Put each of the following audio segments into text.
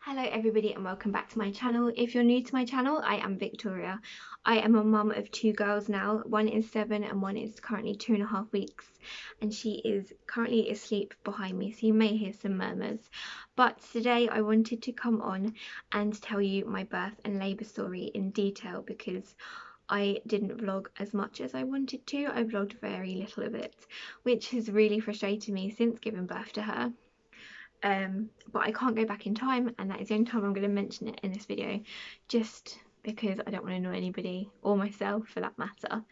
Hello everybody and welcome back to my channel. If you're new to my channel, I am Victoria. I am a mum of two girls now. One is 7 and one is currently 2.5 weeks, and she is currently asleep behind me, so you may hear some murmurs. But today I wanted to come on and tell you my birth and labour story in detail because I didn't vlog as much as I wanted to. I vlogged very little of it, which has really frustrated me since giving birth to her. But I can't go back in time, and that is the only time I'm going to mention it in this video, just because I don't want to annoy anybody or myself for that matter.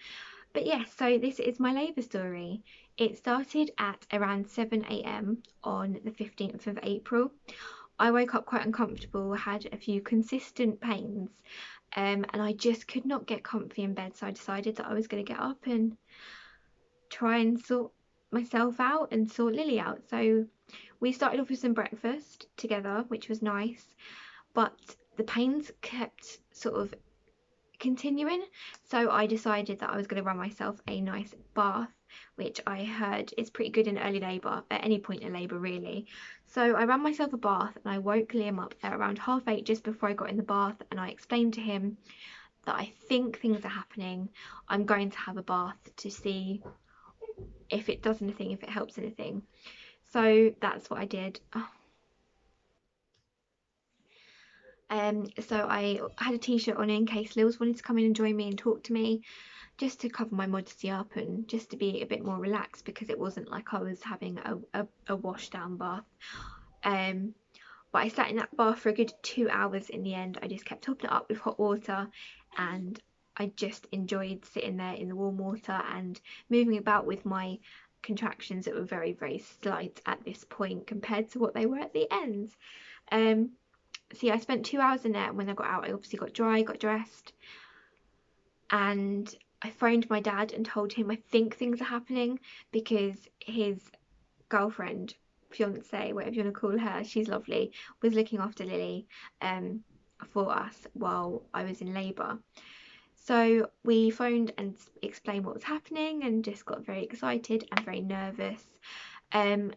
But yes, so this is my labour story. It started at around 7 AM on the 15th of April. I woke up quite uncomfortable, had a few consistent pains, and I just could not get comfy in bed, so I decided that I was going to get up and try and sort myself out and sort Lily out. So we started off with some breakfast together, which was nice, but the pains kept sort of continuing, so I decided that I was going to run myself a nice bath, which I heard is pretty good in early labour, at any point in labour really. So I ran myself a bath and I woke Liam up at around 8:30 just before I got in the bath, and I explained to him that I think things are happening. I'm going to have a bath to see if it does anything, if it helps anything. So that's what I did. So I had a t-shirt on in case Lils wanted to come in and join me and talk to me, just to cover my modesty up and just to be a bit more relaxed, because it wasn't like I was having a wash down bath. But I sat in that bath for a good 2 hours in the end. I just kept topping it up with hot water, and I just enjoyed sitting there in the warm water and moving about with my contractions that were very, very slight at this point compared to what they were at the end. So yeah, I spent 2 hours in there, and when I got out I obviously got dry, got dressed, and I phoned my dad and told him I think things are happening, because his girlfriend, fiance, whatever you want to call her, she's lovely, was looking after Lily for us while I was in labour. So we phoned and explained what was happening and just got very excited and very nervous. And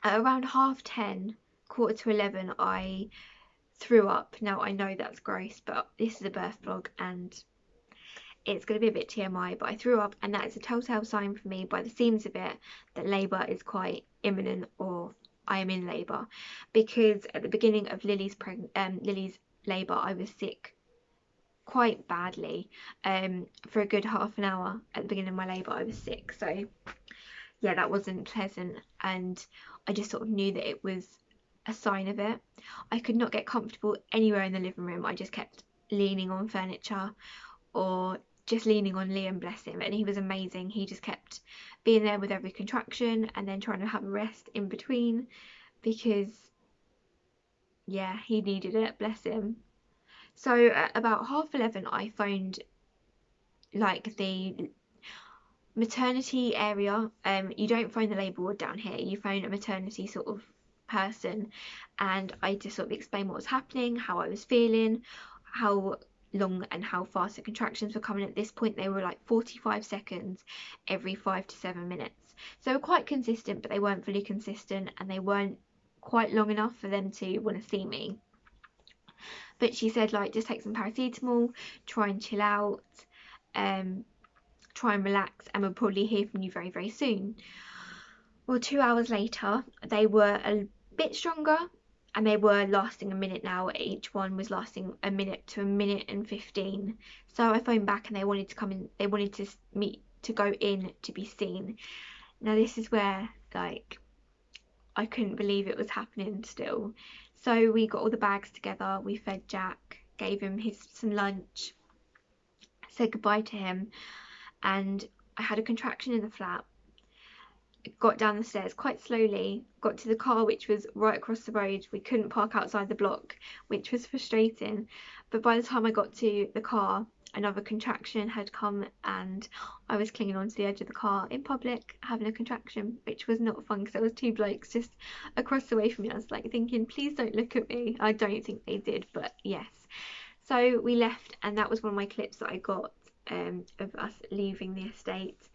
at around 10:30, 11:15, I threw up. Now I know that's gross, but this is a birth vlog and it's going to be a bit TMI, but I threw up, and that is a telltale sign for me by the seams of it that labour is quite imminent, or I am in labour, because at the beginning of Lily's labour I was sick quite badly. For a good half an hour at the beginning of my labour I was sick, so yeah, that wasn't pleasant, and I just sort of knew that it was a sign of it. I could not get comfortable anywhere in the living room. I just kept leaning on furniture or just leaning on Liam, bless him, and he was amazing. He just kept being there with every contraction and then trying to have a rest in between, because yeah, he needed it, bless him. So at about 11:30 I phoned like the maternity area. You don't phone the labour ward down here, you phone a maternity sort of person, and I just sort of explained what was happening, how I was feeling, how long and how fast the contractions were coming. At this point they were like 45 seconds every 5 to 7 minutes, so they were quite consistent, but they weren't fully consistent, and they weren't quite long enough for them to want to see me. But she said, like, just take some paracetamol, try and chill out, try and relax, and we'll probably hear from you very, very soon. Well, 2 hours later they were a bit stronger, and they were lasting a minute now. Each one was lasting a minute to a minute and 15. So I phoned back and they wanted to come in, they wanted to meet to go in to be seen. Now this is where, like, I couldn't believe it was happening still. So we got all the bags together, we fed Jack, gave him some lunch, said goodbye to him, and I had a contraction in the flat. Got down the stairs quite slowly, got to the car, which was right across the road. We couldn't park outside the block, which was frustrating, but by the time I got to the car another contraction had come, and I was clinging onto the edge of the car in public having a contraction, which was not fun because there was two blokes just across the way from me. I was like thinking, please don't look at me. I don't think they did, but yes. So we left, and that was one of my clips that I got of us leaving the estate.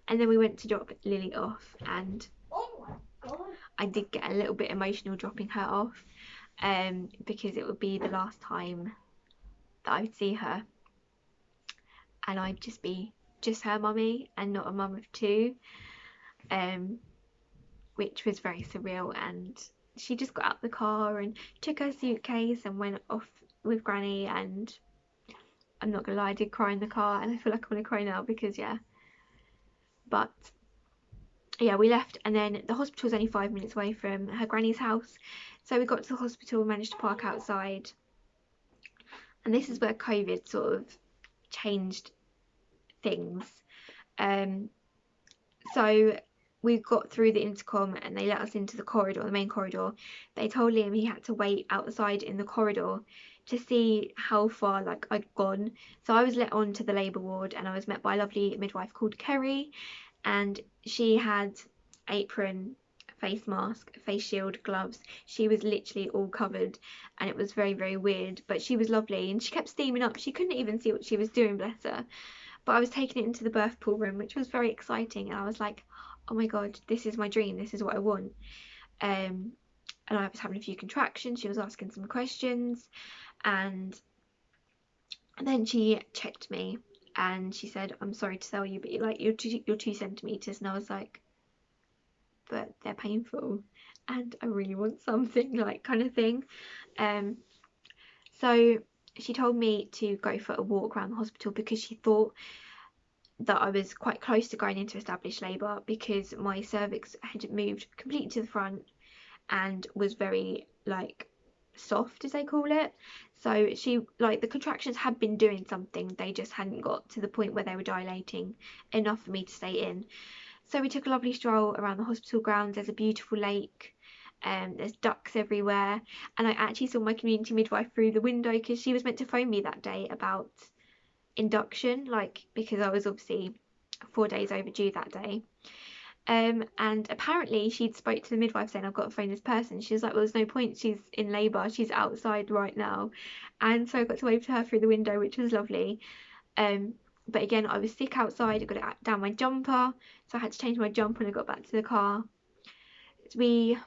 And then we went to drop Lily off, and I did get a little bit emotional dropping her off, because it would be the last time that I would see her, and I'd just be just her mummy and not a mum of two, um, which was very surreal. And she just got out the car and took her suitcase and went off with Granny, and I'm not gonna lie, I did cry in the car, and I feel like I want to cry now because yeah. But yeah, we left, and then the hospital was only 5 minutes away from her granny's house, so we got to the hospital, managed to park outside, and this is where COVID sort of changed things. So we got through the intercom and they let us into the corridor, the main corridor. They told Liam he had to wait outside in the corridor to see how far like I'd gone. So I was let on to the labour ward, and I was met by a lovely midwife called Kerry, and she had apron, face mask, face shield, gloves. She was literally all covered, and it was very, very weird, but she was lovely, and she kept steaming up. She couldn't even see what she was doing, bless her. But I was taking it into the birth pool room, which was very exciting, and I was like, oh my god, this is my dream, this is what I want. And I was having a few contractions. She was asking some questions, and then she checked me and she said, I'm sorry to tell you, but you're 2 centimeters. And I was like, but they're painful and I really want something, like, kind of thing. So she told me to go for a walk around the hospital because she thought that I was quite close to going into established labour, because my cervix had moved completely to the front and was very like soft, as they call it. So she, like, the contractions had been doing something, they just hadn't got to the point where they were dilating enough for me to stay in. So we took a lovely stroll around the hospital grounds. There's a beautiful lake, there's ducks everywhere, and I actually saw my community midwife through the window because she was meant to phone me that day about induction, like, because I was obviously 4 days overdue that day. And apparently she'd spoke to the midwife saying, I've got to phone this person. She was like, well, there's no point, she's in labour, she's outside right now. And so I got to wave to her through the window, which was lovely. But again, I was sick outside, I got it down my jumper, so I had to change my jumper when I got back to the car. We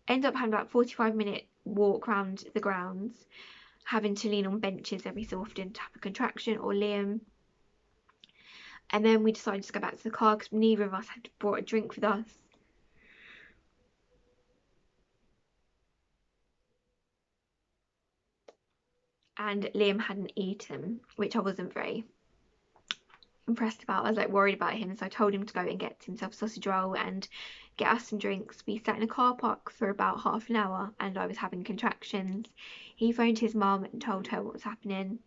ended up having about a 45-minute walk around the grounds, having to lean on benches every so often to have a contraction, or Liam. And then we decided to go back to the car because neither of us had brought a drink with us. And Liam hadn't eaten, which I wasn't very impressed about. I was like worried about him, so I told him to go and get himself a sausage roll and get us some drinks. We sat in a car park for about half an hour and I was having contractions. He phoned his mum and told her what was happening,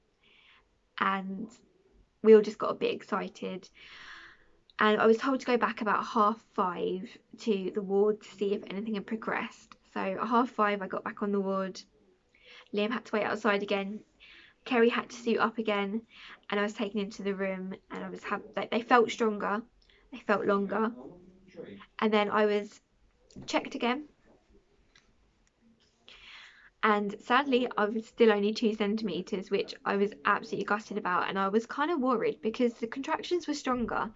and we all just got a bit excited. And I was told to go back about 5:30 to the ward to see if anything had progressed. So at 5:30 I got back on the ward. Liam had to wait outside again. Kerry had to suit up again, and I was taken into the room, and I was like, they felt stronger, they felt longer, and then I was checked again, and sadly I was still only 2 centimeters, which I was absolutely gutted about, and I was kind of worried because the contractions were stronger,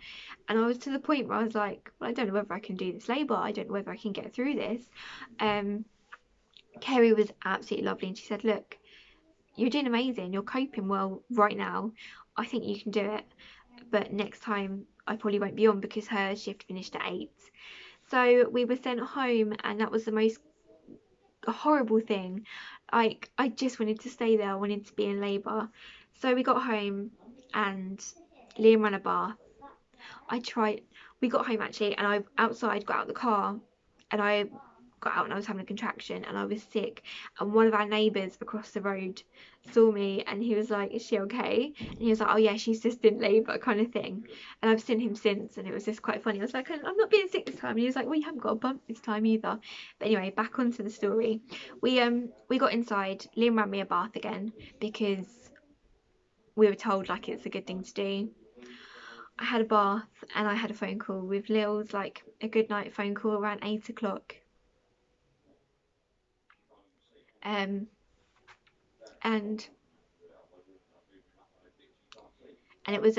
and I was to the point where I was like, well, I don't know whether I can do this labour, I don't know whether I can get through this. Kerry was absolutely lovely, and she said, look, you're doing amazing, you're coping well right now, I think you can do it, but next time I probably won't be on because her shift finished at 8. So we were sent home, and that was the most horrible thing. Like, I just wanted to stay there, I wanted to be in labour. So we got home and Liam ran a bath. We got home actually, and I outside got out the car, and I got out and I was having a contraction and I was sick, and one of our neighbours across the road saw me and he was like, is she okay? And he was like, oh yeah, she's just in labour, kind of thing. And I've seen him since, and it was just quite funny. I was like, I'm not being sick this time. And he was like, well, you haven't got a bump this time either. But anyway, back onto the story. We got inside. Liam ran me a bath again because we were told like it's a good thing to do. I had a bath and I had a phone call with Lil's, like a good night phone call around 8 o'clock. And it was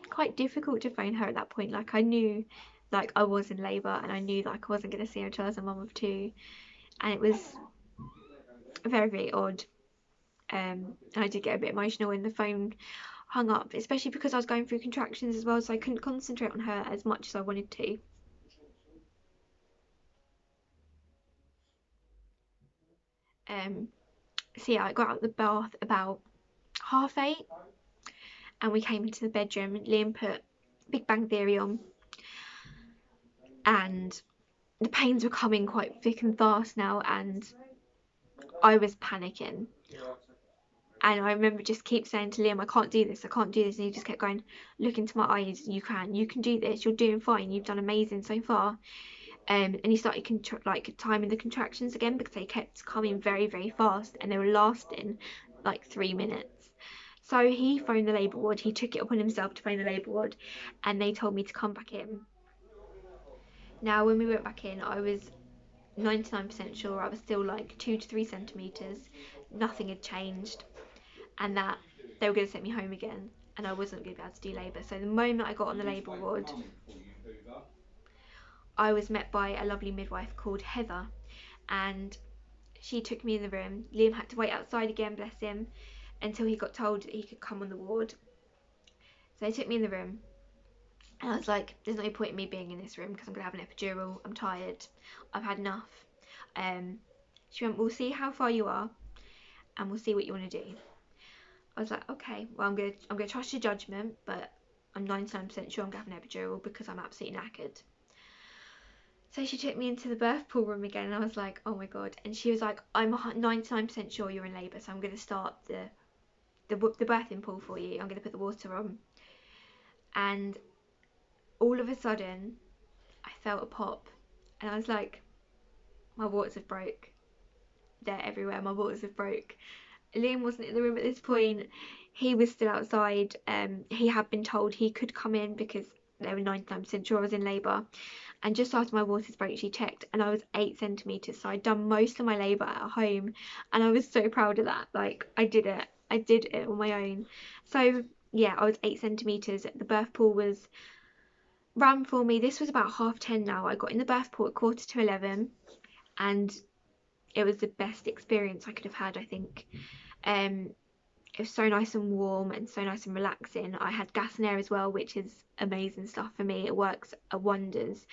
quite difficult to phone her at that point. Like, I knew like I was in labour, and I knew like I wasn't going to see her until I was a mum of two, and it was very, very odd. And I did get a bit emotional when the phone hung up, especially because I was going through contractions as well, so I couldn't concentrate on her as much as I wanted to. Um, so yeah, I got out of the bath about 8:30, and we came into the bedroom. Liam put Big Bang Theory on, and the pains were coming quite thick and fast now, and I was panicking. And I remember just keep saying to Liam, I can't do this, I can't do this. And he just kept going, look into my eyes, you can do this, you're doing fine, you've done amazing so far. And he started like timing the contractions again, because they kept coming very, very fast, and they were lasting like 3 minutes. So he phoned the labour ward, he took it upon himself to phone the labour ward, and they told me to come back in. Now, when we went back in, I was 99% sure I was still like 2 to 3 centimetres, nothing had changed, and that they were going to send me home again, and I wasn't going to be able to do labour. So the moment I got on the labour ward, I was met by a lovely midwife called Heather, and she took me in the room. Liam had to wait outside again, bless him, until he got told that he could come on the ward. So they took me in the room, and I was like, there's no point in me being in this room because I'm going to have an epidural, I'm tired, I've had enough. She went, we'll see how far you are, and we'll see what you want to do. I was like, okay, well, I'm gonna trust your judgment, but I'm 99% sure I'm gonna have an epidural because I'm absolutely knackered. So she took me into the birth pool room again, and I was like, oh my god. And she was like, I'm 99% sure you're in labour, so I'm gonna start the birthing pool for you. I'm gonna put the water on. And all of a sudden, I felt a pop, and I was like, my waters have broke. They're everywhere. My waters have broke. Liam wasn't in the room at this point. He was still outside. He had been told he could come in because they were 99% sure I was in labour. And just after my waters broke, she checked, and I was 8 centimetres. So I'd done most of my labour at home, and I was so proud of that. Like, I did it. I did it on my own. So yeah, I was 8 centimetres. The birth pool was ran for me. This was about 10:30 now. I got in the birth pool at 11:15, and it was the best experience I could have had, I think. It was so nice and warm and so nice and relaxing. I had gas and air as well, which is amazing stuff for me. It works wonders.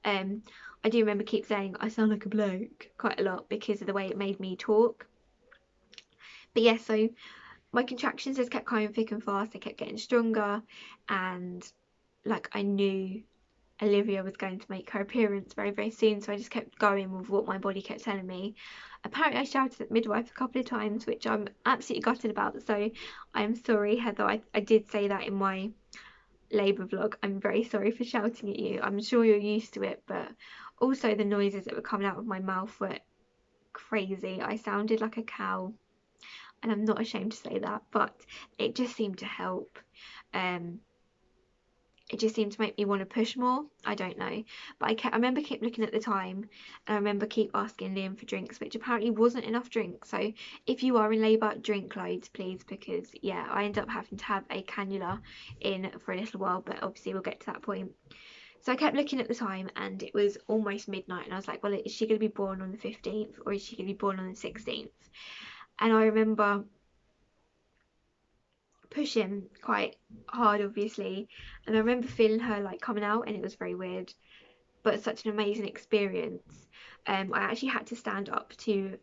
I do remember keep saying I sound like a bloke quite a lot because of the way it made me talk. But yeah, so my contractions just kept coming thick and fast. They kept getting stronger, and like I knew Olivia was going to make her appearance very, very soon, so I just kept going with what my body kept telling me. Apparently I shouted at the midwife a couple of times, which I'm absolutely gutted about, so I'm sorry, Heather. I did say that in my labour vlog. I'm very sorry for shouting at you. I'm sure you're used to it, but also the noises that were coming out of my mouth were crazy. I sounded like a cow, and I'm not ashamed to say that, but it just seemed to help. It just seemed to make me want to push more. I don't know, but I remember keep looking at the time, and I remember keep asking Liam for drinks, which apparently wasn't enough drinks. So if you are in labour, drink loads, please, because yeah, I ended up having to have a cannula in for a little while, but obviously we'll get to that point. So I kept looking at the time, and it was almost midnight, and I was like, well, is she going to be born on the 15th, or is she going to be born on the 16th? And I remember pushing quite hard, obviously, and I remember feeling her like coming out, and it was very weird, but such an amazing experience. I actually had to stand up to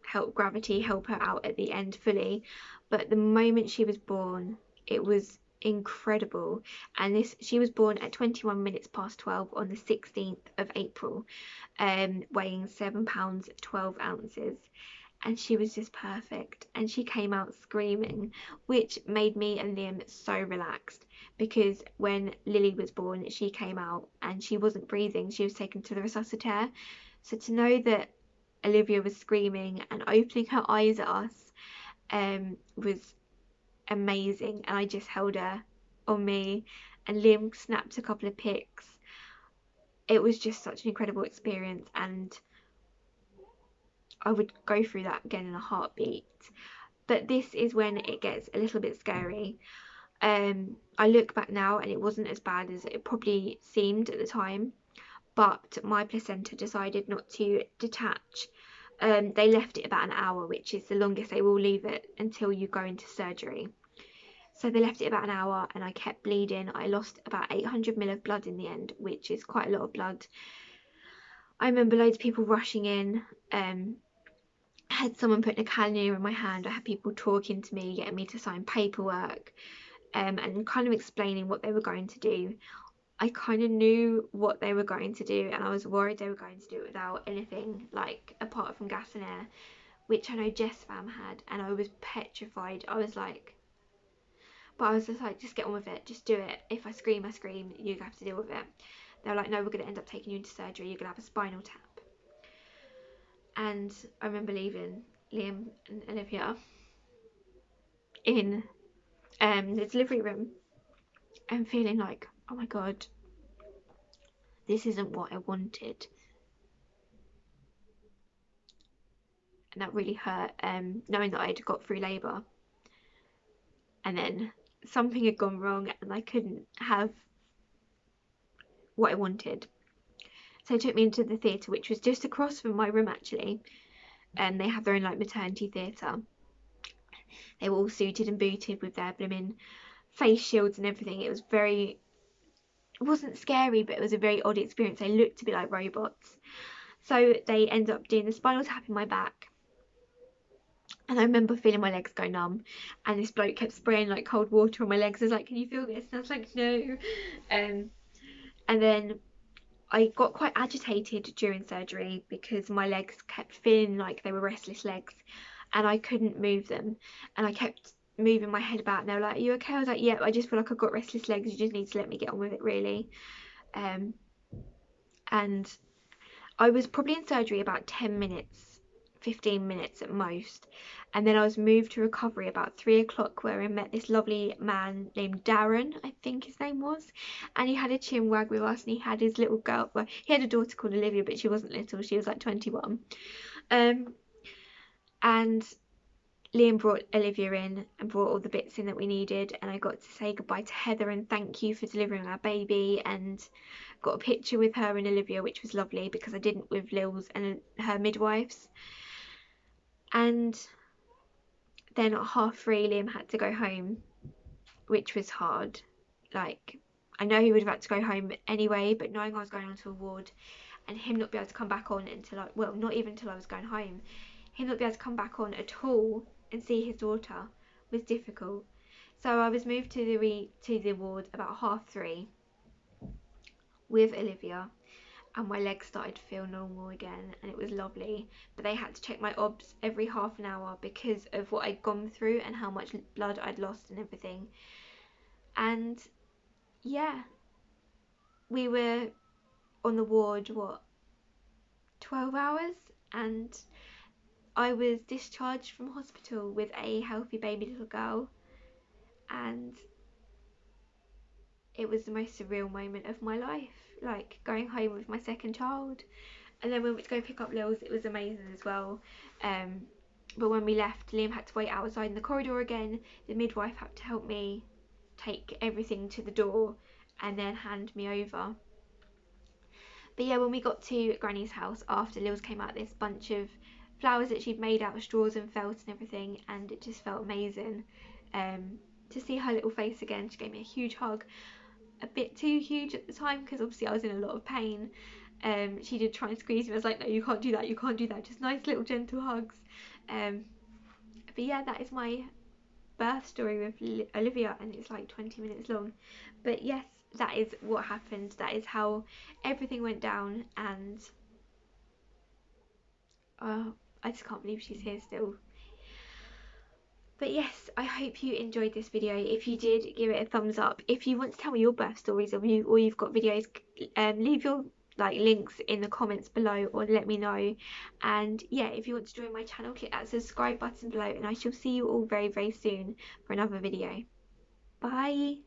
help gravity help her out at the end fully, but the moment she was born, it was incredible. And she was born at 21 minutes past 12 on the 16th of April, weighing 7 pounds 12 ounces, and she was just perfect, and she came out screaming, which made me and Liam so relaxed, because when Lily was born, she came out and she wasn't breathing. She was taken to the resuscitator. So to know that Olivia was screaming and opening her eyes at us was amazing, and I just held her on me, and Liam snapped a couple of pics. It was just such an incredible experience, and I would go through that again in a heartbeat. But this is when it gets a little bit scary. I look back now and it wasn't as bad as it probably seemed at the time, but my placenta decided not to detach. They left it about an hour, which is the longest they will leave it until you go into surgery. So they left it about an hour and I kept bleeding. I lost about 800 ml of blood in the end, which is quite a lot of blood. I remember loads of people rushing in. I had someone putting a cannula in my hand. I had people talking to me, getting me to sign paperwork, and kind of explaining what they were going to do. I kind of knew what they were going to do, and I was worried they were going to do it without anything, like apart from gas and air, which I know Jess fam had, and I was petrified. I was like, but I was just like, just get on with it, just do it. If I scream, I scream. You have to deal with it. They were like, no, we're going to end up taking you into surgery. You're going to have a spinal tap. And I remember leaving Liam and Olivia in the delivery room and feeling like, oh my god, this isn't what I wanted. And that really hurt, knowing that I'd got through labour and then something had gone wrong and I couldn't have what I wanted. So they took me into the theatre, which was just across from my room actually, and they have their own like maternity theatre. They were all suited and booted with their blooming face shields and everything. It was very, it wasn't scary, but it was a very odd experience. They looked a bit like robots. So they ended up doing the spinal tap in my back. And I remember feeling my legs go numb, and this bloke kept spraying like cold water on my legs. I was like, can you feel this? And I was like, no. And then I got quite agitated during surgery because my legs kept feeling like they were restless legs and I couldn't move them. And I kept moving my head about and they were like, are you okay? I was like, yeah, I just feel like I've got restless legs. You just need to let me get on with it, really. And I was probably in surgery about 10 minutes, 15 minutes at most. And then I was moved to recovery about 3 o'clock, where I met this lovely man named Darren, I think his name was. And he had a chin wag with us, and he had his little girl, well, he had a daughter called Olivia, but she wasn't little, she was like 21. And Liam brought Olivia in and brought all the bits in that we needed, and I got to say goodbye to Heather and thank you for delivering our baby, and got a picture with her and Olivia, which was lovely because I didn't with Lil's and her midwives. And then at 3:30 Liam had to go home, which was hard. Like, I know he would have had to go home anyway, but knowing I was going onto a ward and him not be able to come back on until not even until I was going home, him not be able to come back on at all and see his daughter was difficult. So I was moved to the ward about 3:30 with Olivia, and my legs started to feel normal again, and it was lovely. But they had to check my obs every half an hour because of what I'd gone through and how much blood I'd lost and everything. And yeah, we were on the ward 12 hours, and I was discharged from hospital with a healthy baby little girl, and it was the most surreal moment of my life, like going home with my second child. And then when we went to go pick up Lils, it was amazing as well. But when we left, Liam had to wait outside in the corridor again. The midwife had to help me take everything to the door and then hand me over. But yeah, when we got to Granny's house after Lils came out, this bunch of flowers that she'd made out of straws and felt and everything, and it just felt amazing to see her little face again. She gave me a huge hug, a bit too huge at the time because obviously I was in a lot of pain. She did try and squeeze me. I was like, no, you can't do that, you can't do that. Just nice little gentle hugs. But yeah, that is my birth story with Olivia, and it's like 20 minutes long. But yes, that is what happened. That is how everything went down, and I just can't believe she's here still. But yes, I hope you enjoyed this video. If you did, give it a thumbs up. If you want to tell me your birth stories, or you've got videos, leave your links in the comments below, or let me know. And yeah, if you want to join my channel, click that subscribe button below, and I shall see you all very, very soon for another video. Bye.